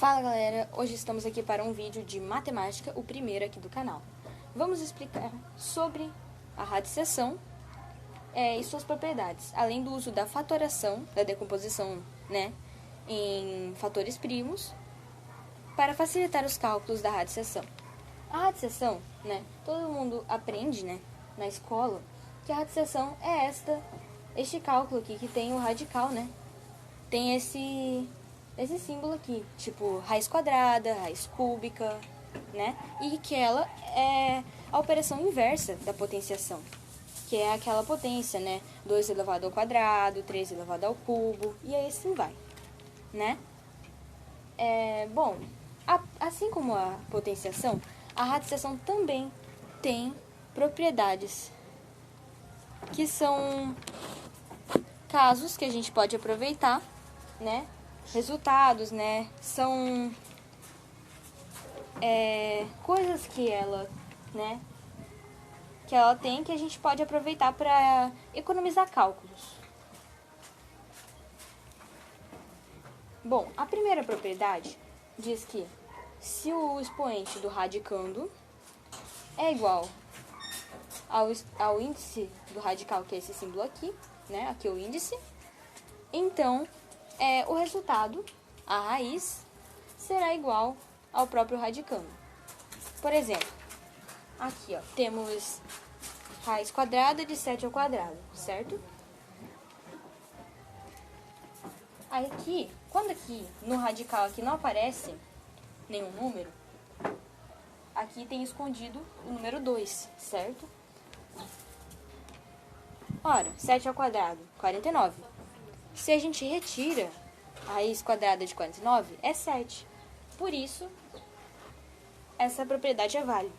Fala galera, hoje estamos aqui para um vídeo de matemática, o primeiro aqui do canal. Vamos explicar sobre a radicção e suas propriedades, além do uso da fatoração, da decomposição, em fatores primos, para facilitar os cálculos da radicção. A radicção, todo mundo aprende, na escola, que a radicção é este cálculo aqui que tem o radical, Tem esse símbolo aqui, tipo raiz quadrada, raiz cúbica, E que ela é a operação inversa da potenciação, que é aquela potência, 2 elevado ao quadrado, 3 elevado ao cubo, e aí assim vai, Bom, assim como a potenciação, a radicção também tem propriedades, que são casos que a gente pode aproveitar, resultados, são coisas que ela tem que a gente pode aproveitar para economizar cálculos. Bom, a primeira propriedade diz que se o expoente do radicando é igual ao índice do radical, que é esse símbolo aqui, aqui é o índice, então o resultado, a raiz, será igual ao próprio radicando. Por exemplo, aqui temos raiz quadrada de 7 ao quadrado, certo? Aí aqui, quando aqui no radical aqui não aparece nenhum número, aqui tem escondido o número 2, certo? Ora, 7 ao quadrado, 49. Se a gente retira a raiz quadrada de 49, é 7. Por isso, essa propriedade é válida,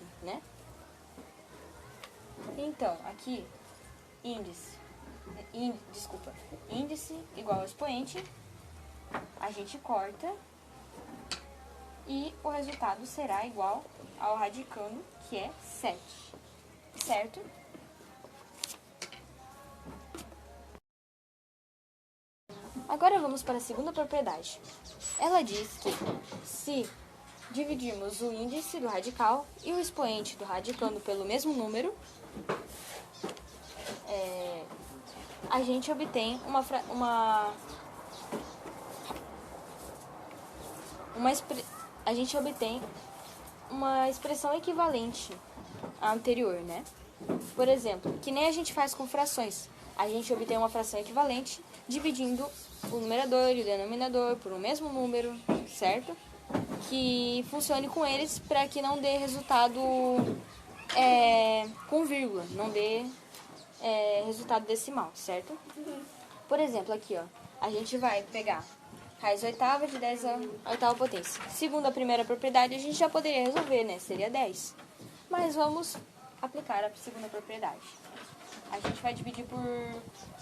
Então, aqui, índice igual ao expoente, a gente corta e o resultado será igual ao radicando, que é 7, certo? Agora vamos para a segunda propriedade. Ela diz que se dividirmos o índice do radical e o expoente do radicando pelo mesmo número, a gente obtém uma expressão equivalente à anterior, Por exemplo, que nem a gente faz com frações. A gente obtém uma fração equivalente dividindo o numerador e o denominador por um mesmo número, certo? Que funcione com eles para que não dê resultado com vírgula, não dê resultado decimal, certo? Por exemplo, aqui, a gente vai pegar raiz oitava de 10 à oitava potência. Segundo a primeira propriedade, a gente já poderia resolver, seria 10. Mas vamos aplicar a segunda propriedade. A gente vai dividir por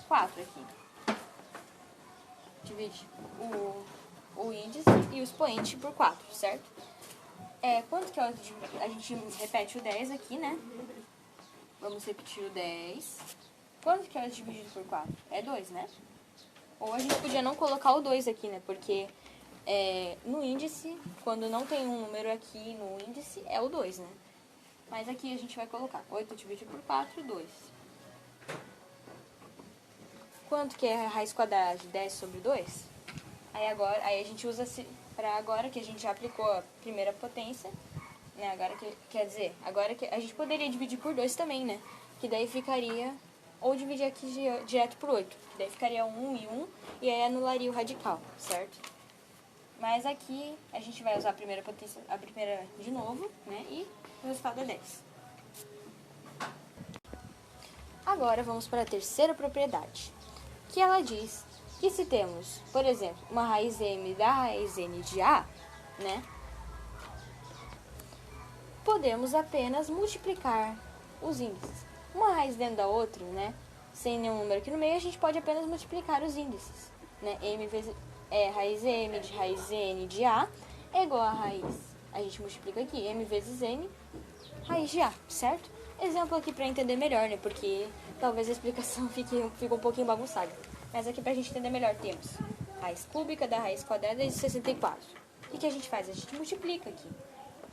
4 aqui. Divide o índice e o expoente por 4, certo? Quanto que a gente repete o 10 aqui, Vamos repetir o 10. Quanto que é dividido por 4? É 2, Ou a gente podia não colocar o 2 aqui, Porque no índice, quando não tem um número aqui no índice, é o 2, Mas aqui a gente vai colocar 8 dividido por 4, 2. Quanto que é a raiz quadrada de 10 sobre 2? Aí a gente usa para agora que a gente já aplicou a primeira potência, agora que a gente poderia dividir por 2 também, Que daí ficaria, ou dividir aqui direto por 8, que daí ficaria 1 e 1, e aí anularia o radical, certo? Mas aqui a gente vai usar a primeira potência, a primeira de novo, E o resultado é 10. Agora vamos para a terceira propriedade, que ela diz que se temos, por exemplo, uma raiz m da raiz n de a, podemos apenas multiplicar os índices. Uma raiz dentro da outra, sem nenhum número aqui no meio, a gente pode apenas multiplicar os índices, m vezes raiz m de raiz n de a é igual a raiz, a gente multiplica aqui, m vezes n, raiz de a, certo? Exemplo aqui para entender melhor, Porque talvez a explicação fique um pouquinho bagunçada. Mas aqui pra gente entender melhor temos raiz cúbica da raiz quadrada de 64. O que a gente faz? A gente multiplica aqui.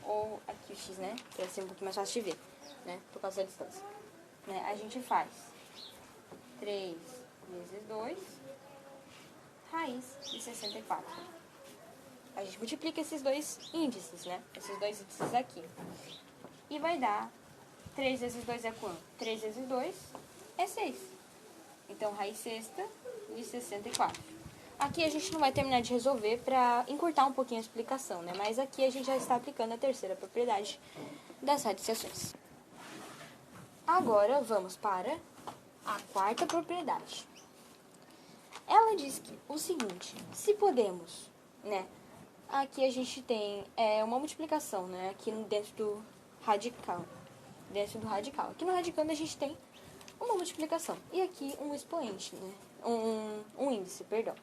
Ou aqui o x, né? Para ser um pouquinho mais fácil de ver, né? Por causa da distância. Né? A gente faz 3 vezes 2, raiz de 64. A gente multiplica esses dois índices, né? Esses dois índices aqui. E vai dar 3 vezes 2 é quanto? 3 vezes 2 é 6. Então, raiz sexta de 64. Aqui a gente não vai terminar de resolver para encurtar um pouquinho a explicação, né? Mas aqui a gente já está aplicando a terceira propriedade das radiciações. Agora, vamos para a quarta propriedade. Ela diz que o seguinte, se podemos, né? Aqui a gente tem uma multiplicação, né? Aqui dentro do radical. Aqui no radicando a gente tem uma multiplicação. E aqui um expoente, né? Um índice, perdão.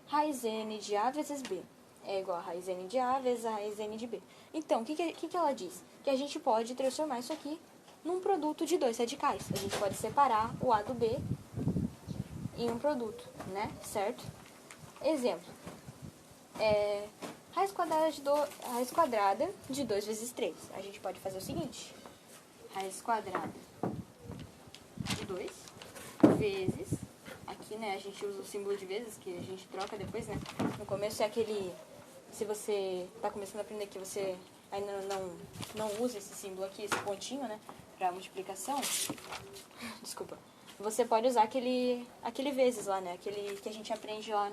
Raiz n de A vezes B é igual a raiz n de A vezes a raiz n de B. Então, o que ela diz? Que a gente pode transformar isso aqui num produto de dois radicais. A gente pode separar o A do B em um produto, né? Certo? Exemplo. Raiz quadrada de 2 vezes 3. A gente pode fazer o seguinte. Raiz quadrada de 2 vezes... Aqui, né, a gente usa o símbolo de vezes, que a gente troca depois, né? No começo é aquele... Se você está começando a aprender que você ainda não usa esse símbolo aqui, esse pontinho, né? Para multiplicação. Desculpa. Você pode usar aquele vezes lá, né? Aquele que a gente aprende lá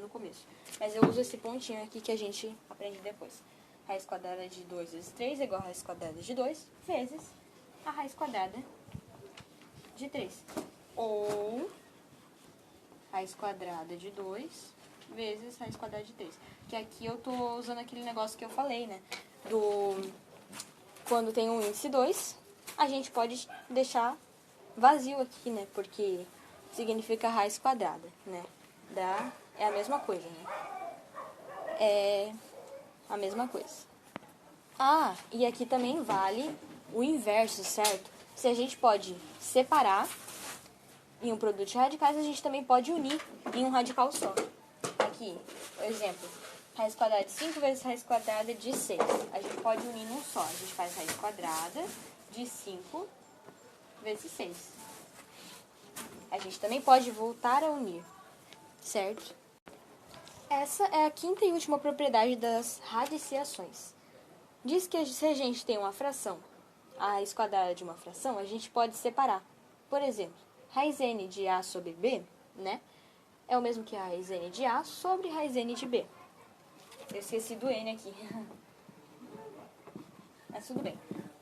no começo. Mas eu uso esse pontinho aqui que a gente aprende depois. Raiz quadrada de 2 vezes 3 é igual a raiz quadrada de 2 vezes a raiz quadrada de 3. Ou raiz quadrada de 2 vezes raiz quadrada de 3. Que aqui eu tô usando aquele negócio que eu falei, né? Quando tem um índice 2, a gente pode deixar vazio aqui, né? Porque significa raiz quadrada, né? É a mesma coisa, né? É a mesma coisa. Ah, e aqui também vale o inverso, certo? Se a gente pode separar em um produto de radicais, a gente também pode unir em um radical só. Aqui, por exemplo, raiz quadrada de 5 vezes raiz quadrada de 6. A gente pode unir num só. A gente faz raiz quadrada de 5 vezes 6. A gente também pode voltar a unir, certo? Essa é a quinta e última propriedade das radiciações. Diz que se a gente tem uma fração, a raiz quadrada de uma fração, a gente pode separar. Por exemplo, raiz n de A sobre B, né? É o mesmo que a raiz n de A sobre raiz n de B. Eu esqueci do n aqui. Mas tudo bem.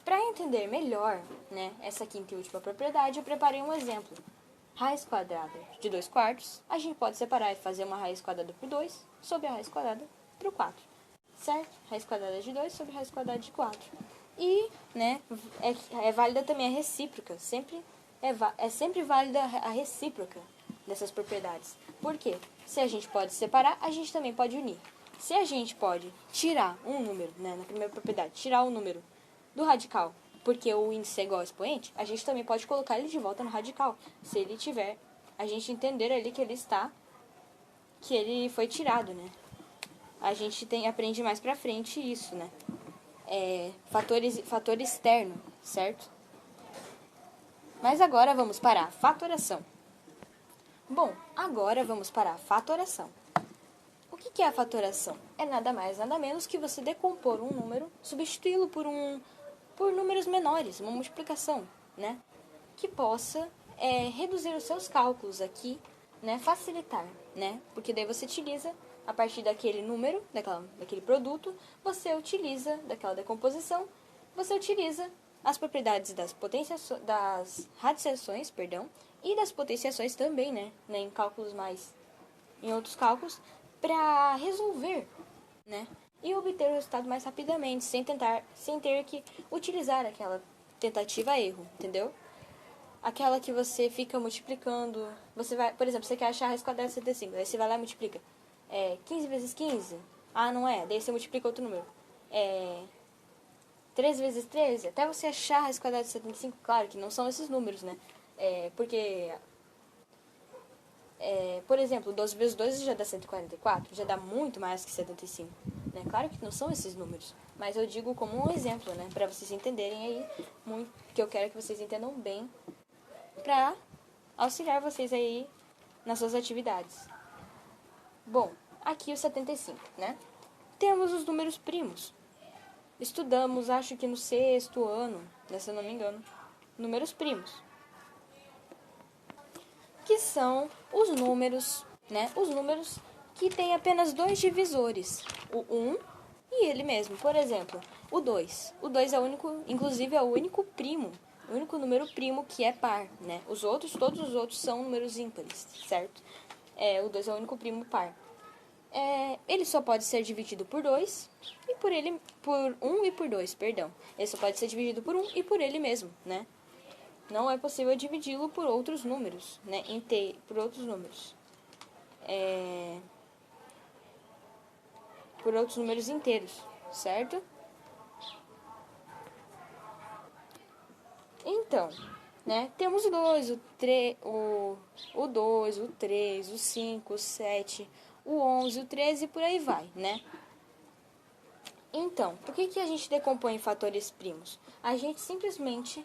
Para entender melhor, né, essa quinta e última propriedade, eu preparei um exemplo. Raiz quadrada de 2 quartos, a gente pode separar e fazer uma raiz quadrada por 2 sobre a raiz quadrada por 4. Certo? Raiz quadrada de 2 sobre raiz quadrada de 4. E, né, é válida também a recíproca. É sempre válida a recíproca dessas propriedades. Por quê? Se a gente pode separar, a gente também pode unir. Se a gente pode tirar um número, né, na primeira propriedade, tirar um número do radical, porque o índice é igual ao expoente, a gente também pode colocar ele de volta no radical. Se ele tiver, a gente entender ali que ele foi tirado, né? A gente aprende mais pra frente isso, né? Fator externo, certo? Mas agora vamos para a fatoração. Bom, agora vamos para a fatoração. O que é a fatoração? É nada mais, nada menos que você decompor um número, substituí-lo por números menores, uma multiplicação, né? Que possa reduzir os seus cálculos aqui, né? Facilitar, né? Porque daí você utiliza, a partir daquele número, daquele produto, você utiliza, daquela decomposição, você utiliza as propriedades das radiciações, e das potenciações também, né? Em outros cálculos, para resolver, né? E obter o resultado mais rapidamente, sem ter que utilizar aquela tentativa-erro, entendeu? Aquela que você fica multiplicando, você vai, por exemplo, você quer achar a raiz quadrada de 75, aí você vai lá e multiplica. 15 vezes 15? Ah, não é. Daí você multiplica outro número. 13 vezes 13? Até você achar a raiz quadrada de 75, claro que não são esses números, né? Porque Por exemplo, 12 vezes 2 já dá 144, já dá muito mais que 75. Né? Claro que não são esses números, mas eu digo como um exemplo, né? Para vocês entenderem aí, que eu quero que vocês entendam bem, para auxiliar vocês aí nas suas atividades. Bom, aqui o 75, né? Temos os números primos. Estudamos, acho que no 6º ano, né, se eu não me engano, números primos. Que são os números, né? Os números que têm apenas 2 divisores, o 1 e ele mesmo. Por exemplo, o 2. O 2 é o único, inclusive é o único primo, o único número primo que é par, né? Todos os outros são números ímpares, certo? O 2 é o único primo par. Ele só pode ser dividido por 2 e por 1 e por 2, perdão. Ele só pode ser dividido por 1 e por ele mesmo, né? Não é possível dividi-lo por outros números, né? Por outros números. Por outros números inteiros, certo? Então, né? Temos o 2, o 2, o 3, o 5, o 7, o 11, o 13 e por aí vai, né? Então, por que a gente decompõe em fatores primos? A gente simplesmente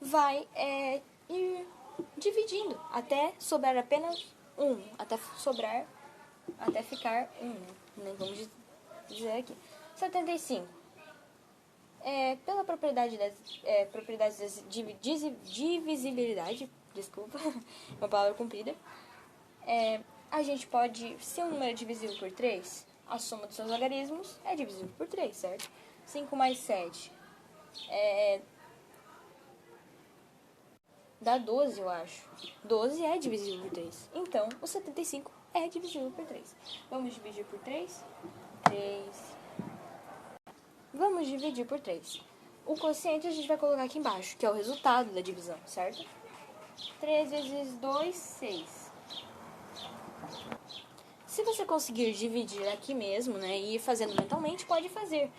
vai ir dividindo até sobrar apenas 1, até ficar 1, né? Vamos dizer aqui. 75. Pela propriedade divisibilidade, desculpa, uma palavra comprida, a gente pode, se um número é divisível por 3, a soma dos seus logaritmos é divisível por 3, certo? 5 mais 7 dá 12, eu acho. 12 é divisível por 3. Então, o 75 é divisível por 3. Vamos dividir por 3? 3. Vamos dividir por 3. O quociente a gente vai colocar aqui embaixo, que é o resultado da divisão, certo? 3 vezes 2, 6. Se você conseguir dividir aqui mesmo, né, e ir fazendo mentalmente, pode fazer.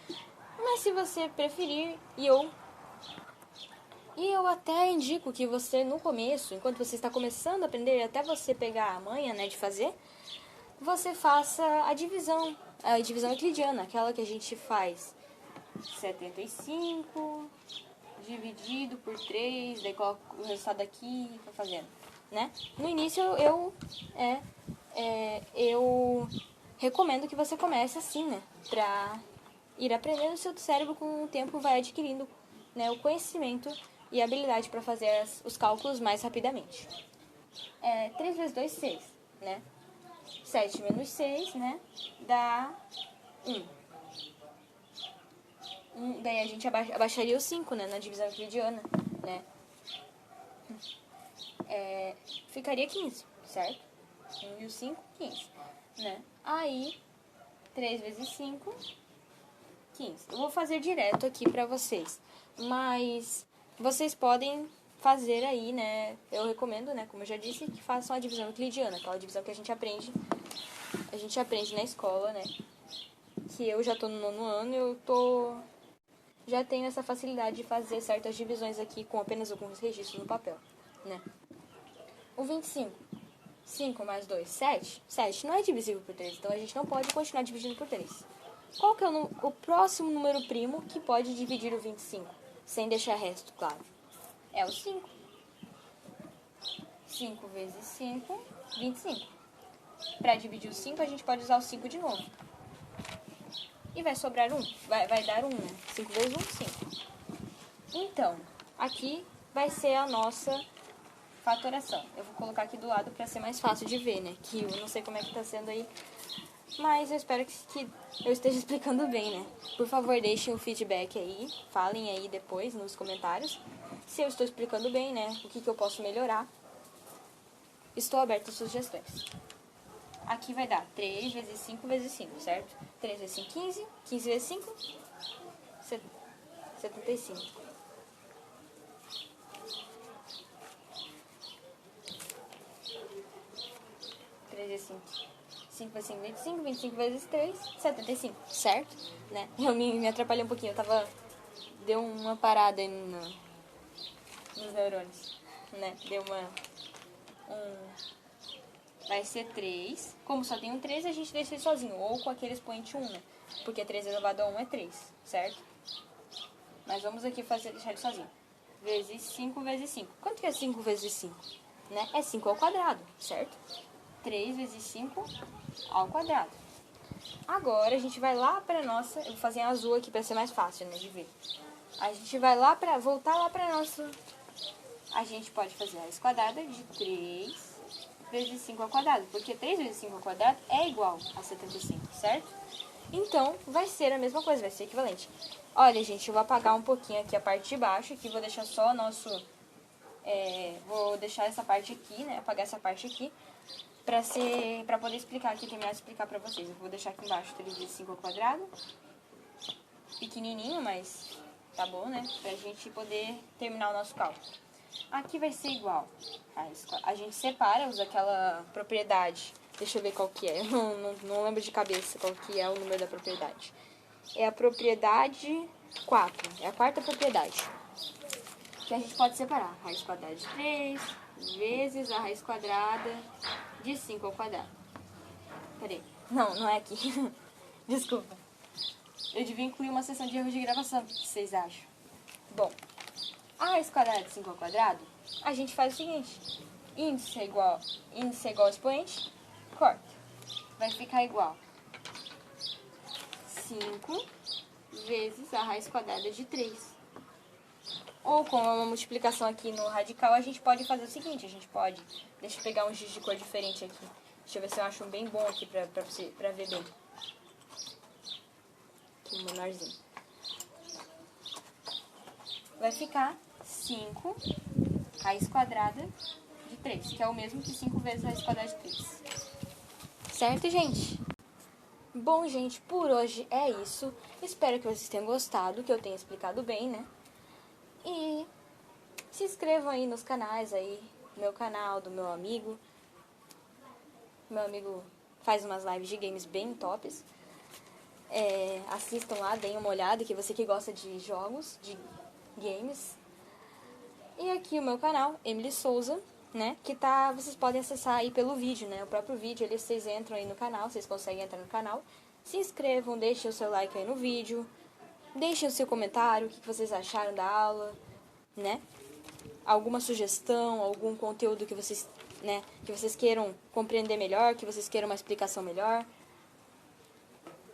Mas se você preferir, e eu até indico que você, no começo, enquanto você está começando a aprender, até você pegar a manha, né, de fazer, você faça a divisão euclidiana, aquela que a gente faz 75 dividido por 3, daí coloca o resultado aqui e vai fazendo, né? No início, eu recomendo que você comece assim, né, pra ir aprendendo, o seu cérebro com o tempo vai adquirindo, né, o conhecimento e a habilidade para fazer os cálculos mais rapidamente. 3 vezes 2, 6, né? 7 menos 6, né, dá 1. Daí a gente abaixaria o 5, né, na divisão euclidiana, né? Ficaria 15, certo? 1 e o 5, 15, né? Aí, 3 vezes 5, 15. Eu vou fazer direto aqui pra vocês, mas vocês podem fazer aí, né? Eu recomendo, né, como eu já disse, que façam a divisão euclidiana, aquela divisão que a gente aprende na escola, né? Que eu já tô no 9º ano, já tenho essa facilidade de fazer certas divisões aqui com apenas alguns registros no papel, né? O 25. 5 mais 2, 7. 7 não é divisível por 3, então a gente não pode continuar dividindo por 3. Qual que é o próximo número primo que pode dividir o 25? Sem deixar resto, claro. É o 5. 5 vezes 5, 25. Para dividir o 5, a gente pode usar o 5 de novo. E vai sobrar 1. Vai dar 1, né? 5 vezes 1, 5. Então, aqui vai ser a nossa fatoração. Eu vou colocar aqui do lado para ser mais fácil de ver, né? Que eu não sei como é que tá sendo aí, mas eu espero que eu esteja explicando bem, né? Por favor, deixem um feedback aí, falem aí depois nos comentários se eu estou explicando bem, né? O que eu posso melhorar. Estou aberta a sugestões. Aqui vai dar 3 vezes 5 vezes 5, certo? 3 vezes 5, 15. 15 vezes 5, 75. 3 vezes 5. 5 vezes 5, 25. 25 vezes 3, 75, certo? Né? Eu me atrapalhei um pouquinho, deu uma parada aí nos neurônios, né? Deu vai ser 3. Como só tem um 3, a gente deixa ele sozinho. Ou com aquele expoente 1, né? Porque 3 elevado a 1 é 3, certo? Mas vamos aqui deixar ele sozinho. Vezes 5 vezes 5. Quanto que é 5 vezes 5? Né? É 5 ao quadrado, certo? 3 vezes 5 ao quadrado. Agora, a gente vai lá para nossa... Eu vou fazer em azul aqui para ser mais fácil, né, de ver. A gente vai lá para... Voltar lá para nossa... A gente pode fazer a raiz quadrada de 3 vezes 5 ao quadrado. Porque 3 vezes 5 ao quadrado é igual a 75, certo? Então, vai ser a mesma coisa, vai ser equivalente. Olha, gente, eu vou apagar um pouquinho aqui a parte de baixo. Aqui vou deixar só o nosso... vou deixar essa parte aqui, né? Apagar essa parte aqui. Pra poder explicar aqui, terminar de explicar pra vocês. Eu vou deixar aqui embaixo 3 vezes 5 ao quadrado. Pequenininho, mas tá bom, né? Pra gente poder terminar o nosso cálculo. Aqui vai ser igual. A gente separa, usa aquela propriedade. Deixa eu ver qual que é. Eu não lembro de cabeça qual que é o número da propriedade. É a propriedade 4. É a quarta propriedade. Que a gente pode separar. Raiz quadrada de 3 vezes a raiz quadrada de 5 ao quadrado. Peraí. Não é aqui. Desculpa. Eu devia incluir uma seção de erros de gravação. O que vocês acham? Bom, a raiz quadrada de 5 ao quadrado, a gente faz o seguinte. Índice é igual ao expoente, corta. Vai ficar igual 5 vezes a raiz quadrada de 3. Ou com uma multiplicação aqui no radical, a gente pode fazer o seguinte, deixa eu pegar um giz de cor diferente aqui. Deixa eu ver se eu acho um bem bom aqui pra ver bem. Aqui, um menorzinho. Vai ficar 5 raiz quadrada de 3, que é o mesmo que 5 vezes raiz quadrada de 3. Certo, gente? Bom, gente, por hoje é isso. Espero que vocês tenham gostado, que eu tenha explicado bem, né? E se inscrevam aí nos canais aí, meu canal, do meu amigo. Meu amigo faz umas lives de games bem tops. Assistam lá, deem uma olhada, que você que gosta de jogos, de games. E aqui o meu canal, Emily Souza, né? Que vocês podem acessar aí pelo vídeo, né? O próprio vídeo, ali vocês entram aí no canal, vocês conseguem entrar no canal. Se inscrevam, deixem o seu like aí no vídeo. Deixem o seu comentário, o que vocês acharam da aula, né? Alguma sugestão, algum conteúdo que vocês, né, que vocês queiram compreender melhor, que vocês queiram uma explicação melhor.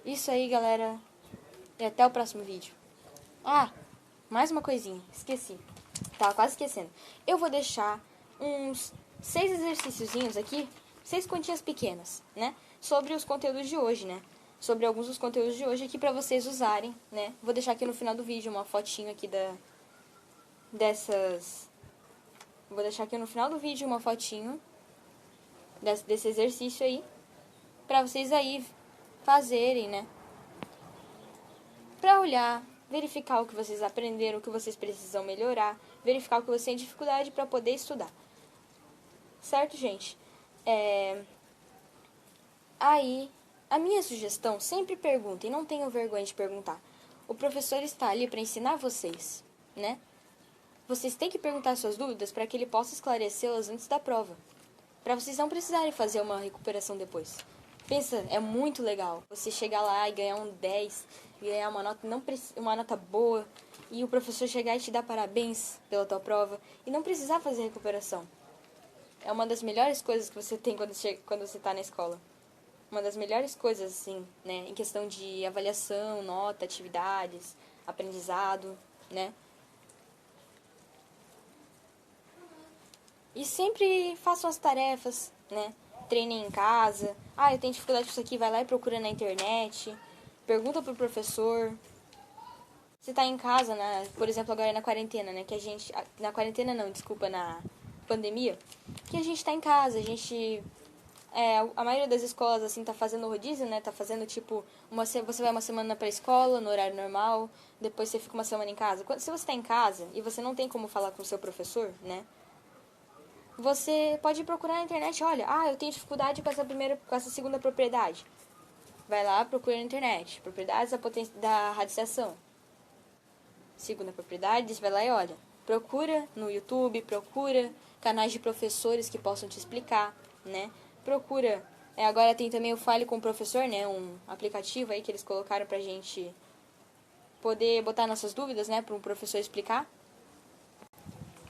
Isso aí, galera. E até o próximo vídeo. Ah, mais uma coisinha, esqueci. Tava quase esquecendo. Eu vou deixar uns 6 exercíciozinhos aqui, 6 continhas pequenas, né? Sobre os conteúdos de hoje, né? Sobre alguns dos conteúdos de hoje aqui pra vocês usarem, né? Vou deixar aqui no final do vídeo uma fotinho aqui Vou deixar aqui no final do vídeo uma fotinho desse exercício aí, pra vocês aí fazerem, né? Pra olhar, verificar o que vocês aprenderam, o que vocês precisam melhorar, verificar o que você tem dificuldade pra poder estudar. Certo, gente? Aí, a minha sugestão, sempre perguntem, não tenham vergonha de perguntar. O professor está ali para ensinar vocês, né? Vocês têm que perguntar suas dúvidas para que ele possa esclarecê-las antes da prova. Para vocês não precisarem fazer uma recuperação depois. Pensa, é muito legal você chegar lá e ganhar um 10, ganhar uma nota boa, e o professor chegar e te dar parabéns pela tua prova e não precisar fazer recuperação. É uma das melhores coisas que você tem quando você está na escola. Uma das melhores coisas, assim, né, em questão de avaliação, nota, atividades, aprendizado, né. E sempre façam as tarefas, né, treinem em casa. Ah, eu tenho dificuldade com isso aqui, vai lá e procura na internet, pergunta pro professor. Você tá em casa, por exemplo, agora na quarentena, né, na quarentena não, desculpa, na pandemia, que a gente tá em casa, a maioria das escolas, assim, tá fazendo rodízio, né? Tá fazendo, tipo, você vai uma semana pra escola, no horário normal, depois você fica uma semana em casa. Se você tá em casa e você não tem como falar com o seu professor, né? Você pode procurar na internet, olha, eu tenho dificuldade com essa segunda propriedade. Vai lá, procura na internet, propriedades da radiação. Segunda propriedade, você vai lá e olha. Procura no YouTube, procura canais de professores que possam te explicar, né? procura. Agora tem também o Fale com o Professor, né? Um aplicativo aí que eles colocaram pra gente poder botar nossas dúvidas, né? Para um professor explicar.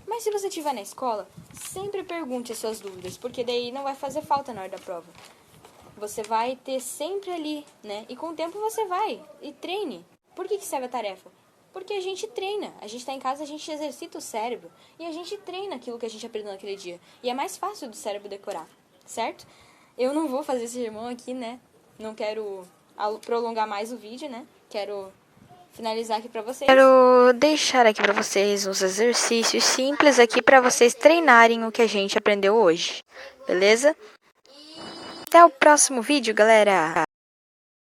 Mas se você estiver na escola, sempre pergunte as suas dúvidas, porque daí não vai fazer falta na hora da prova. Você vai ter sempre ali, né? E com o tempo você vai e treine. Por que serve a tarefa? Porque a gente treina. A gente está em casa, a gente exercita o cérebro e a gente treina aquilo que a gente aprendeu naquele dia. E é mais fácil do cérebro decorar, certo? Eu não vou fazer esse sermão aqui, né? Não quero prolongar mais o vídeo, né? Quero finalizar aqui para vocês. Quero deixar aqui para vocês uns exercícios simples aqui para vocês treinarem o que a gente aprendeu hoje, beleza? Até o próximo vídeo, galera!